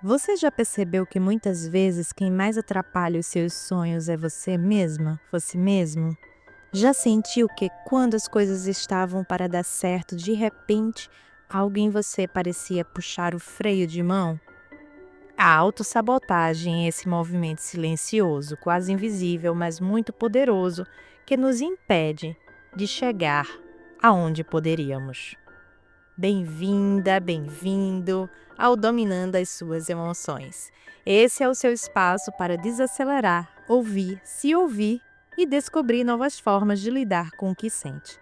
Você já percebeu que muitas vezes quem mais atrapalha os seus sonhos é você mesma, você mesmo? Já sentiu que quando as coisas estavam para dar certo, de repente, algo em você parecia puxar o freio de mão? A autossabotagem é esse movimento silencioso, quase invisível, mas muito poderoso, que nos impede de chegar aonde poderíamos. Bem-vinda, bem-vindo ao Dominando as Suas Emoções. Esse é o seu espaço para desacelerar, ouvir, se ouvir e descobrir novas formas de lidar com o que sente.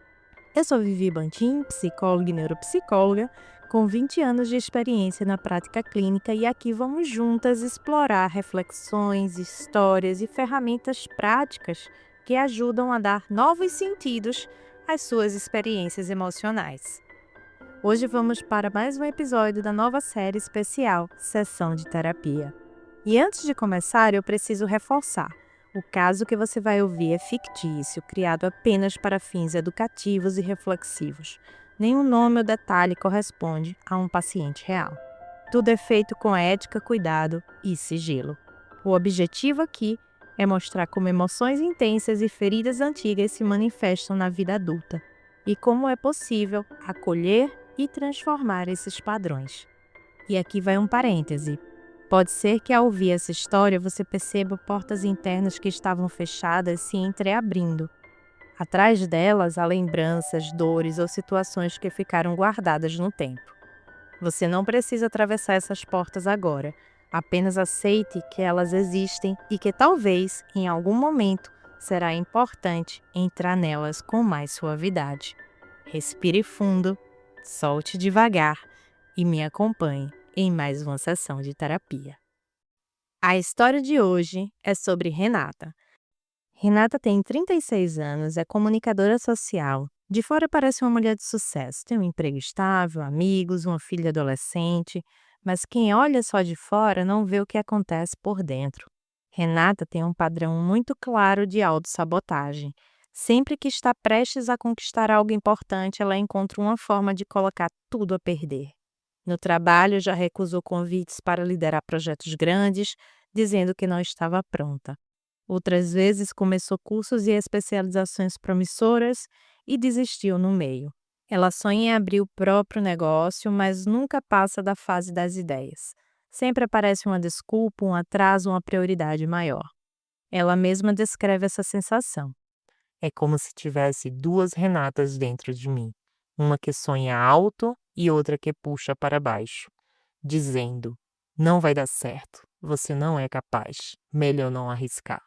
Eu sou Vivi Bantim, psicóloga e neuropsicóloga, com 20 anos de experiência na prática clínica, e aqui vamos juntas explorar reflexões, histórias e ferramentas práticas que ajudam a dar novos sentidos às suas experiências emocionais. Hoje vamos para mais um episódio da nova série especial Sessão de Terapia. E antes de começar, eu preciso reforçar: o caso que você vai ouvir é fictício, criado apenas para fins educativos e reflexivos. Nenhum nome ou detalhe corresponde a um paciente real. Tudo é feito com ética, cuidado e sigilo. O objetivo aqui é mostrar como emoções intensas e feridas antigas se manifestam na vida adulta e como é possível acolher e transformar esses padrões. E aqui vai um parêntese. Pode ser que ao ouvir essa história você perceba portas internas que estavam fechadas se entreabrindo. Atrás delas há lembranças, dores ou situações que ficaram guardadas no tempo. Você não precisa atravessar essas portas agora. Apenas aceite que elas existem e que talvez, em algum momento, será importante entrar nelas com mais suavidade. Respire fundo, solte devagar e me acompanhe em mais uma sessão de terapia. A história de hoje é sobre Renata. Renata tem 36 anos, é comunicadora social. De fora parece uma mulher de sucesso, tem um emprego estável, amigos, uma filha adolescente, mas quem olha só de fora não vê o que acontece por dentro. Renata tem um padrão muito claro de autossabotagem. Sempre que está prestes a conquistar algo importante, ela encontra uma forma de colocar tudo a perder. No trabalho, já recusou convites para liderar projetos grandes, dizendo que não estava pronta. Outras vezes começou cursos e especializações promissoras e desistiu no meio. Ela sonha em abrir o próprio negócio, mas nunca passa da fase das ideias. Sempre aparece uma desculpa, um atraso, uma prioridade maior. Ela mesma descreve essa sensação. É como se tivesse duas Renatas dentro de mim, uma que sonha alto e outra que puxa para baixo, dizendo: não vai dar certo, você não é capaz, melhor não arriscar.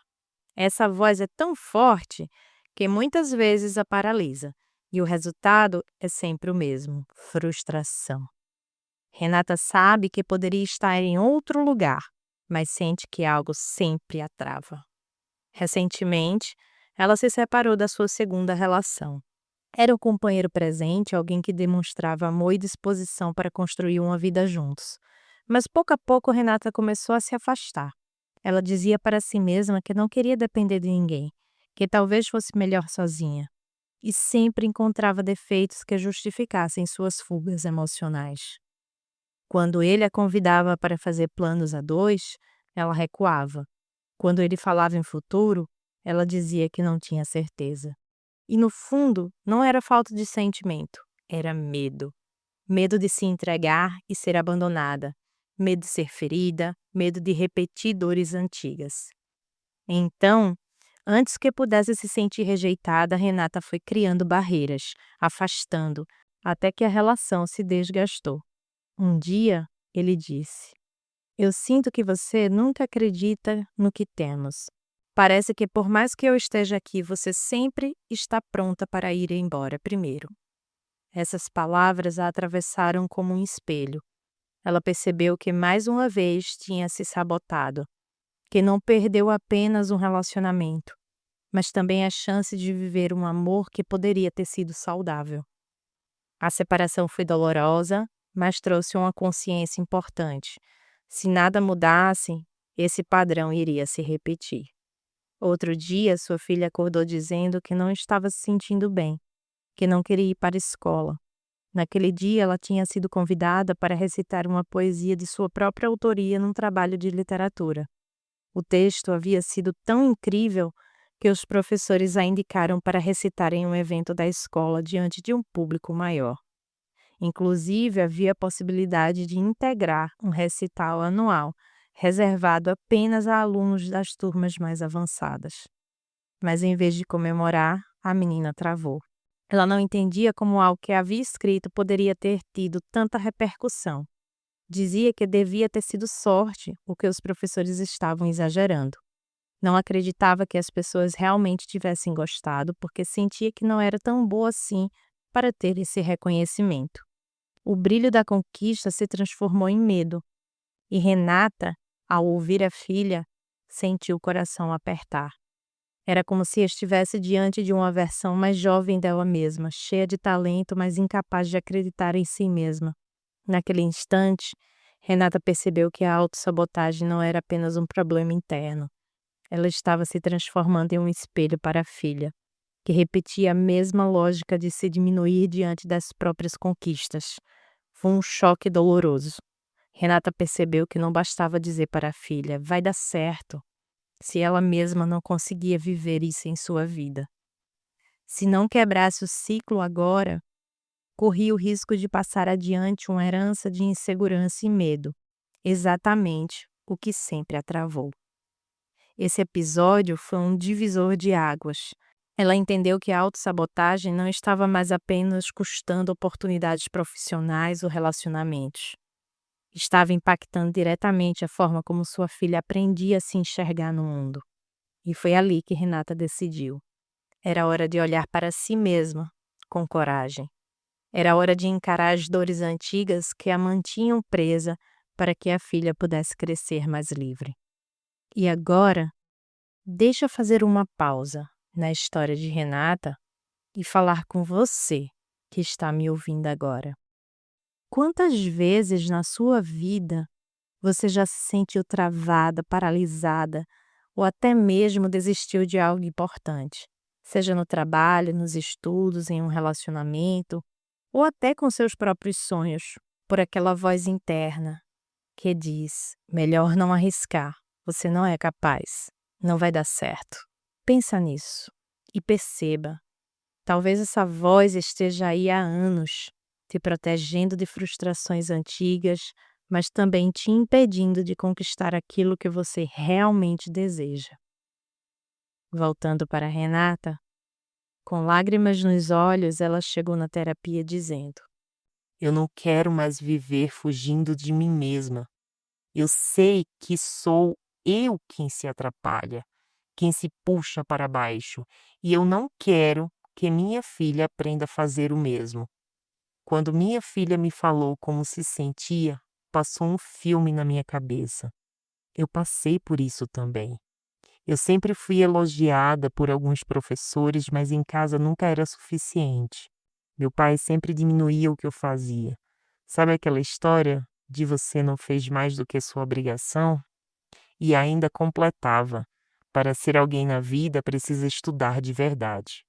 Essa voz é tão forte que muitas vezes a paralisa, e o resultado é sempre o mesmo: frustração. Renata sabe que poderia estar em outro lugar, mas sente que algo sempre a trava. Recentemente, ela se separou da sua segunda relação. Era um companheiro presente, alguém que demonstrava amor e disposição para construir uma vida juntos. Mas pouco a pouco Renata começou a se afastar. Ela dizia para si mesma que não queria depender de ninguém, que talvez fosse melhor sozinha, e sempre encontrava defeitos que justificassem suas fugas emocionais. Quando ele a convidava para fazer planos a dois, ela recuava. Quando ele falava em futuro, ela dizia que não tinha certeza. E no fundo, não era falta de sentimento, era medo. Medo de se entregar e ser abandonada, medo de ser ferida, medo de repetir dores antigas. Então, antes que pudesse se sentir rejeitada, Renata foi criando barreiras, afastando, até que a relação se desgastou. Um dia, ele disse: eu sinto que você nunca acredita no que temos. Parece que por mais que eu esteja aqui, você sempre está pronta para ir embora primeiro. Essas palavras a atravessaram como um espelho. Ela percebeu que mais uma vez tinha se sabotado, que não perdeu apenas um relacionamento, mas também a chance de viver um amor que poderia ter sido saudável. A separação foi dolorosa, mas trouxe uma consciência importante. Se nada mudasse, esse padrão iria se repetir. Outro dia, sua filha acordou dizendo que não estava se sentindo bem, que não queria ir para a escola. Naquele dia, ela tinha sido convidada para recitar uma poesia de sua própria autoria num trabalho de literatura. O texto havia sido tão incrível que os professores a indicaram para recitar em um evento da escola diante de um público maior. Inclusive, havia a possibilidade de integrar um recital anual, reservado apenas a alunos das turmas mais avançadas. Mas em vez de comemorar, a menina travou. Ela não entendia como algo que havia escrito poderia ter tido tanta repercussão. Dizia que devia ter sido sorte, o que os professores estavam exagerando. Não acreditava que as pessoas realmente tivessem gostado, porque sentia que não era tão boa assim para ter esse reconhecimento. O brilho da conquista se transformou em medo, e Renata, ao ouvir a filha, sentiu o coração apertar. Era como se estivesse diante de uma versão mais jovem dela mesma, cheia de talento, mas incapaz de acreditar em si mesma. Naquele instante, Renata percebeu que a autossabotagem não era apenas um problema interno. Ela estava se transformando em um espelho para a filha, que repetia a mesma lógica de se diminuir diante das próprias conquistas. Foi um choque doloroso. Renata percebeu que não bastava dizer para a filha, vai dar certo, se ela mesma não conseguia viver isso em sua vida. Se não quebrasse o ciclo agora, corria o risco de passar adiante uma herança de insegurança e medo, exatamente o que sempre a travou. Esse episódio foi um divisor de águas. Ela entendeu que a autossabotagem não estava mais apenas custando oportunidades profissionais ou relacionamentos. Estava impactando diretamente a forma como sua filha aprendia a se enxergar no mundo. E foi ali que Renata decidiu. Era hora de olhar para si mesma, com coragem. Era hora de encarar as dores antigas que a mantinham presa para que a filha pudesse crescer mais livre. E agora, deixa eu fazer uma pausa na história de Renata e falar com você que está me ouvindo agora. Quantas vezes na sua vida você já se sentiu travada, paralisada ou até mesmo desistiu de algo importante? Seja no trabalho, nos estudos, em um relacionamento ou até com seus próprios sonhos, por aquela voz interna que diz: melhor não arriscar, você não é capaz, não vai dar certo. Pensa nisso e perceba, talvez essa voz esteja aí há anos, te protegendo de frustrações antigas, mas também te impedindo de conquistar aquilo que você realmente deseja. Voltando para Renata, com lágrimas nos olhos, ela chegou na terapia dizendo: Eu não quero mais viver fugindo de mim mesma. Eu sei que sou eu quem se atrapalha, quem se puxa para baixo, e eu não quero que minha filha aprenda a fazer o mesmo. Quando minha filha me falou como se sentia, passou um filme na minha cabeça. Eu passei por isso também. Eu sempre fui elogiada por alguns professores, mas em casa nunca era suficiente. Meu pai sempre diminuía o que eu fazia. Sabe aquela história de você não fez mais do que sua obrigação? E ainda completava: para ser alguém na vida precisa estudar de verdade.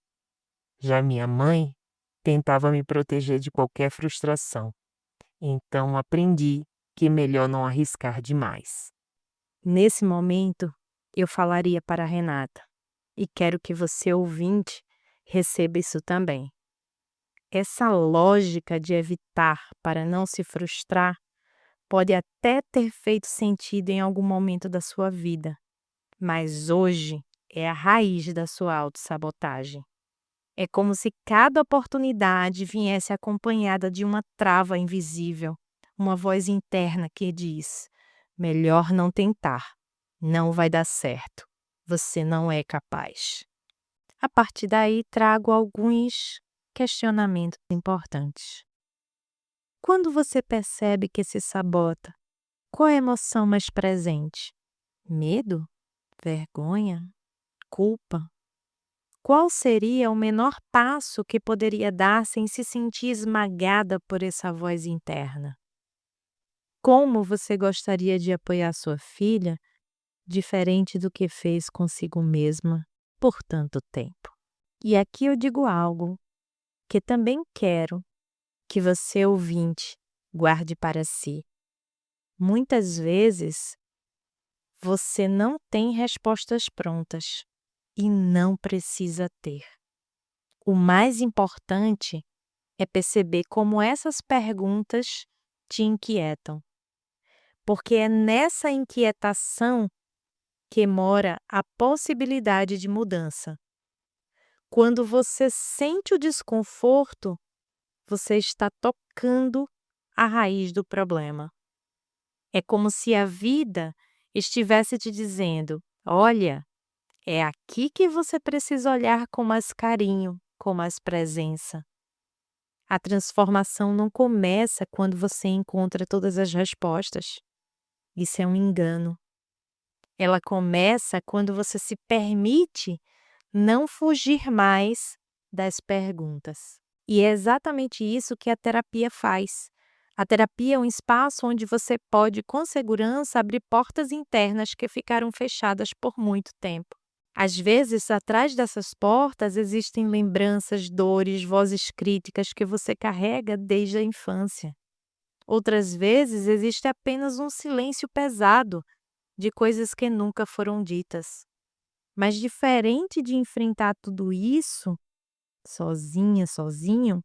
Já minha mãe tentava me proteger de qualquer frustração. Então aprendi que é melhor não arriscar demais. nesse momento, eu falaria para a Renata, e quero que você, ouvinte, receba isso também. Essa lógica de evitar para não se frustrar pode até ter feito sentido em algum momento da sua vida, mas hoje é a raiz da sua autossabotagem. É como se cada oportunidade viesse acompanhada de uma trava invisível, uma voz interna que diz: melhor não tentar, não vai dar certo, você não é capaz. A partir daí, trago alguns questionamentos importantes. Quando você percebe que se sabota, qual é a emoção mais presente? Medo? Vergonha? Culpa? Qual seria o menor passo que poderia dar sem se sentir esmagada por essa voz interna? Como você gostaria de apoiar sua filha, diferente do que fez consigo mesma por tanto tempo? E aqui eu digo algo que também quero que você, ouvinte, guarde para si. Muitas vezes, você não tem respostas prontas e não precisa ter. O mais importante é perceber como essas perguntas te inquietam, porque é nessa inquietação que mora a possibilidade de mudança. Quando você sente o desconforto, você está tocando a raiz do problema. É como se a vida estivesse te dizendo: olha, é aqui que você precisa olhar com mais carinho, com mais presença. A transformação não começa quando você encontra todas as respostas. Isso é um engano. Ela começa quando você se permite não fugir mais das perguntas. E é exatamente isso que a terapia faz. A terapia é um espaço onde você pode, com segurança, abrir portas internas que ficaram fechadas por muito tempo. Às vezes, atrás dessas portas existem lembranças, dores, vozes críticas que você carrega desde a infância. Outras vezes, existe apenas um silêncio pesado de coisas que nunca foram ditas. Mas diferente de enfrentar tudo isso sozinha, sozinho,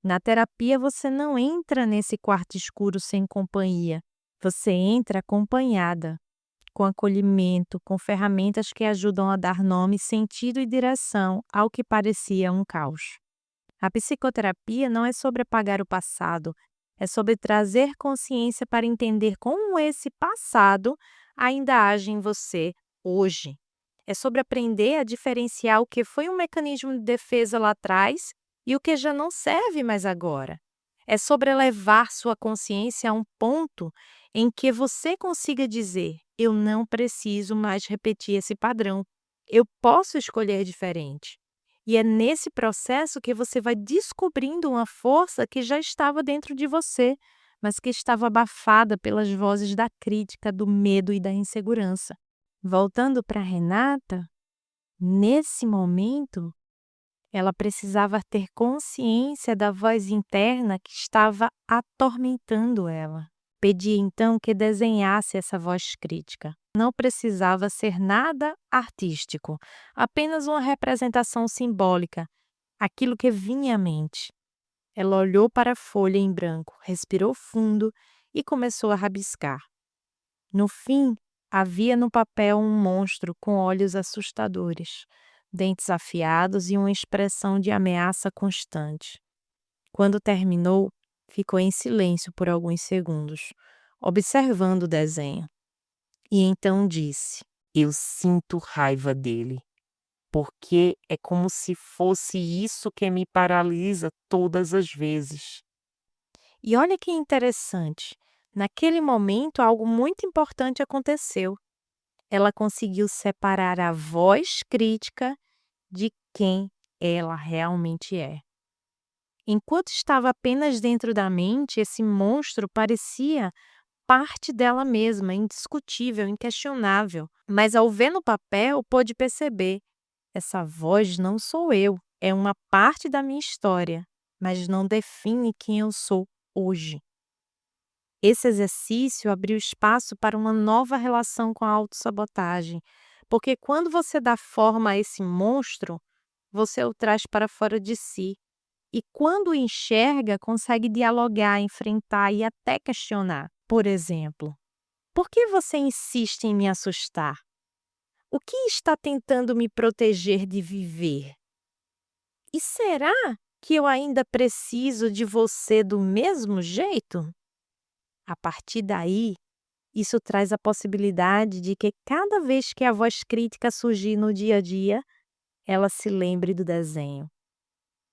na terapia você não entra nesse quarto escuro sem companhia. Você entra acompanhada, com acolhimento, com ferramentas que ajudam a dar nome, sentido e direção ao que parecia um caos. A psicoterapia não é sobre apagar o passado, é sobre trazer consciência para entender como esse passado ainda age em você hoje. É sobre aprender a diferenciar o que foi um mecanismo de defesa lá atrás e o que já não serve mais agora. É sobre elevar sua consciência a um ponto em que você consiga dizer: eu não preciso mais repetir esse padrão, eu posso escolher diferente. E é nesse processo que você vai descobrindo uma força que já estava dentro de você, mas que estava abafada pelas vozes da crítica, do medo e da insegurança. Voltando para Renata, nesse momento, ela precisava ter consciência da voz interna que estava atormentando ela. Pedi então que desenhasse essa voz crítica. Não precisava ser nada artístico, apenas uma representação simbólica, aquilo que vinha à mente. Ela olhou para a folha em branco, respirou fundo e começou a rabiscar. No fim, havia no papel um monstro com olhos assustadores, dentes afiados e uma expressão de ameaça constante. Quando terminou, ficou em silêncio por alguns segundos, observando o desenho. E então disse: Eu sinto raiva dele, porque é como se fosse isso que me paralisa todas as vezes. E olha que interessante, naquele momento algo muito importante aconteceu. Ela conseguiu separar a voz crítica de quem ela realmente é. Enquanto estava apenas dentro da mente, esse monstro parecia parte dela mesma, indiscutível, inquestionável. Mas ao ver no papel, pôde perceber: essa voz não sou eu, é uma parte da minha história, mas não define quem eu sou hoje. Esse exercício abriu espaço para uma nova relação com a autossabotagem, porque quando você dá forma a esse monstro, você o traz para fora de si. E quando o enxerga, consegue dialogar, enfrentar e até questionar. Por exemplo: por que você insiste em me assustar? O que está tentando me proteger de viver? E será que eu ainda preciso de você do mesmo jeito? A partir daí, isso traz a possibilidade de que cada vez que a voz crítica surgir no dia a dia, ela se lembre do desenho.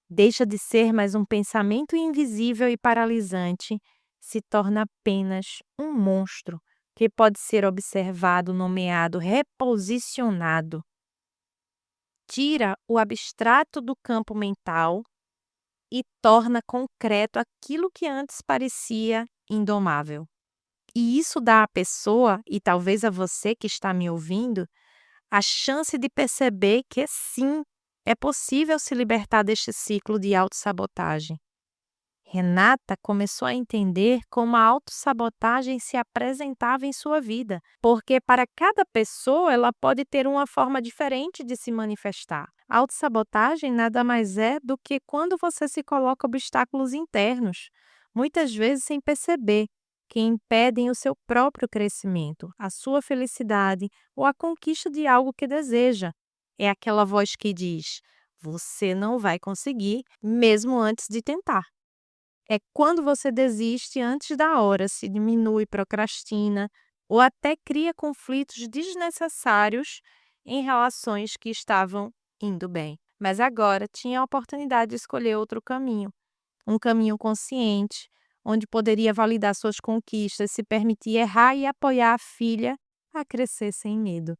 Deixa de ser mais um pensamento invisível e paralisante, se torna apenas um monstro que pode ser observado, nomeado, reposicionado. Tira o abstrato do campo mental e torna concreto aquilo que antes parecia indomável. E isso dá à pessoa, e talvez a você que está me ouvindo, a chance de perceber que sim, é possível se libertar deste ciclo de autossabotagem. Renata começou a entender como a autossabotagem se apresentava em sua vida, porque para cada pessoa ela pode ter uma forma diferente de se manifestar. A autossabotagem nada mais é do que quando você se coloca obstáculos internos, muitas vezes sem perceber, que impedem o seu próprio crescimento, a sua felicidade ou a conquista de algo que deseja. É aquela voz que diz: você não vai conseguir, mesmo antes de tentar. É quando você desiste antes da hora, se diminui, procrastina ou até cria conflitos desnecessários em relações que estavam indo bem. Mas agora tinha a oportunidade de escolher outro caminho, um caminho consciente, onde poderia validar suas conquistas, se permitir errar e apoiar a filha a crescer sem medo.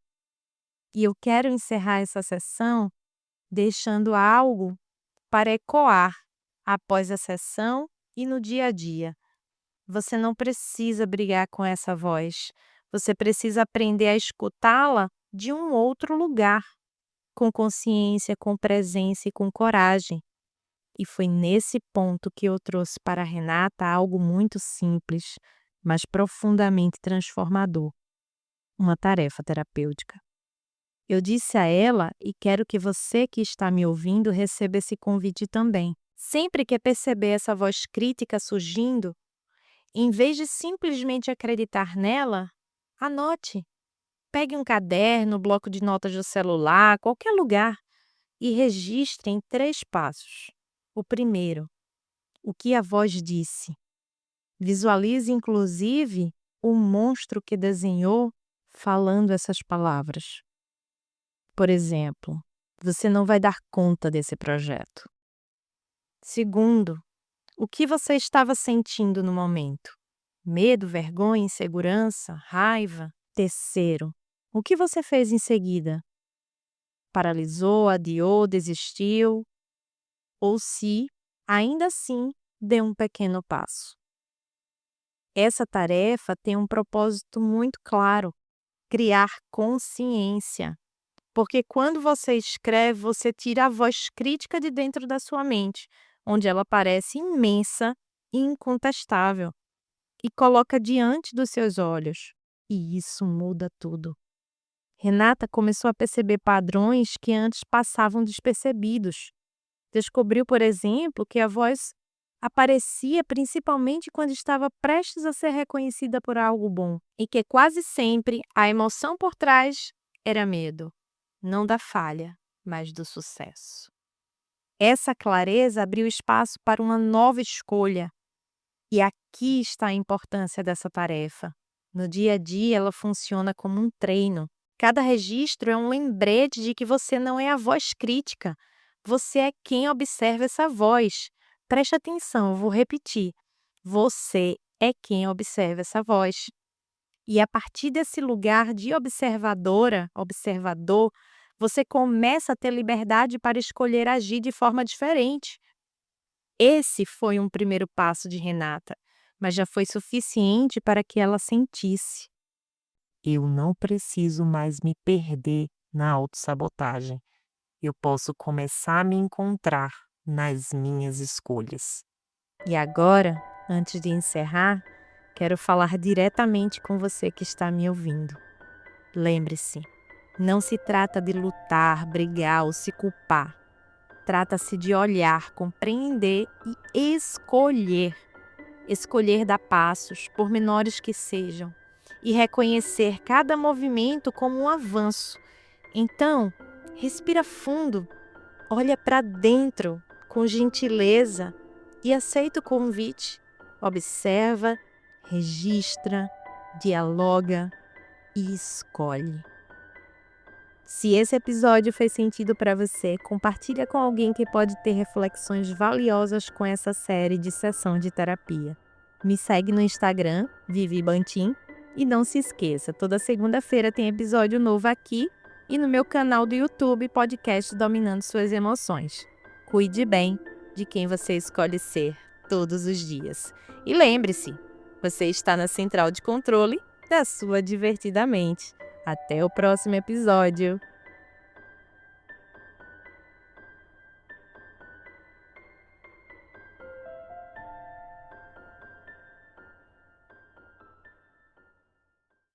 E eu quero encerrar essa sessão deixando algo para ecoar após a sessão e no dia a dia. Você não precisa brigar com essa voz. Você precisa aprender a escutá-la de um outro lugar, com consciência, com presença e com coragem. E foi nesse ponto que eu trouxe para a Renata algo muito simples, mas profundamente transformador: uma tarefa terapêutica. Eu disse a ela, e quero que você que está me ouvindo receba esse convite também. Sempre que perceber essa voz crítica surgindo, em vez de simplesmente acreditar nela, anote. Pegue um caderno, bloco de notas do celular, qualquer lugar, e registre em 3 passos. O primeiro, o que a voz disse. Visualize, inclusive, o monstro que desenhou falando essas palavras. Por exemplo, você não vai dar conta desse projeto. Segundo, o que você estava sentindo no momento? Medo, vergonha, insegurança, raiva? Terceiro, o que você fez em seguida? Paralisou, adiou, desistiu? Ou se, ainda assim, deu um pequeno passo? Essa tarefa tem um propósito muito claro: criar consciência. Porque quando você escreve, você tira a voz crítica de dentro da sua mente, onde ela parece imensa e incontestável, e coloca diante dos seus olhos. E isso muda tudo. Renata começou a perceber padrões que antes passavam despercebidos. Descobriu, por exemplo, que a voz aparecia principalmente quando estava prestes a ser reconhecida por algo bom, e que quase sempre a emoção por trás era medo. Não da falha, mas do sucesso. Essa clareza abriu espaço para uma nova escolha. E aqui está a importância dessa tarefa. No dia a dia, ela funciona como um treino. Cada registro é um lembrete de que você não é a voz crítica. Você é quem observa essa voz. Preste atenção, eu vou repetir. Você é quem observa essa voz. E a partir desse lugar de observadora, observador, você começa a ter liberdade para escolher agir de forma diferente. Esse foi um primeiro passo de Renata, mas já foi suficiente para que ela sentisse. Eu não preciso mais me perder na autossabotagem. Eu posso começar a me encontrar nas minhas escolhas. E agora, antes de encerrar, quero falar diretamente com você que está me ouvindo. Lembre-se, não se trata de lutar, brigar ou se culpar. Trata-se de olhar, compreender e escolher. Escolher dar passos, por menores que sejam, e reconhecer cada movimento como um avanço. Então, respira fundo, olha para dentro com gentileza e aceita o convite. Observa, registra, dialoga e escolhe. Se esse episódio fez sentido para você, compartilha com alguém que pode ter reflexões valiosas com essa série de sessão de terapia. Me segue no Instagram, Vivi Bantim, e não se esqueça, toda segunda-feira tem episódio novo aqui e no meu canal do YouTube, podcast Dominando Suas Emoções. Cuide bem de quem você escolhe ser todos os dias. E lembre-se, você está na central de controle da sua divertida mente. Até o próximo episódio!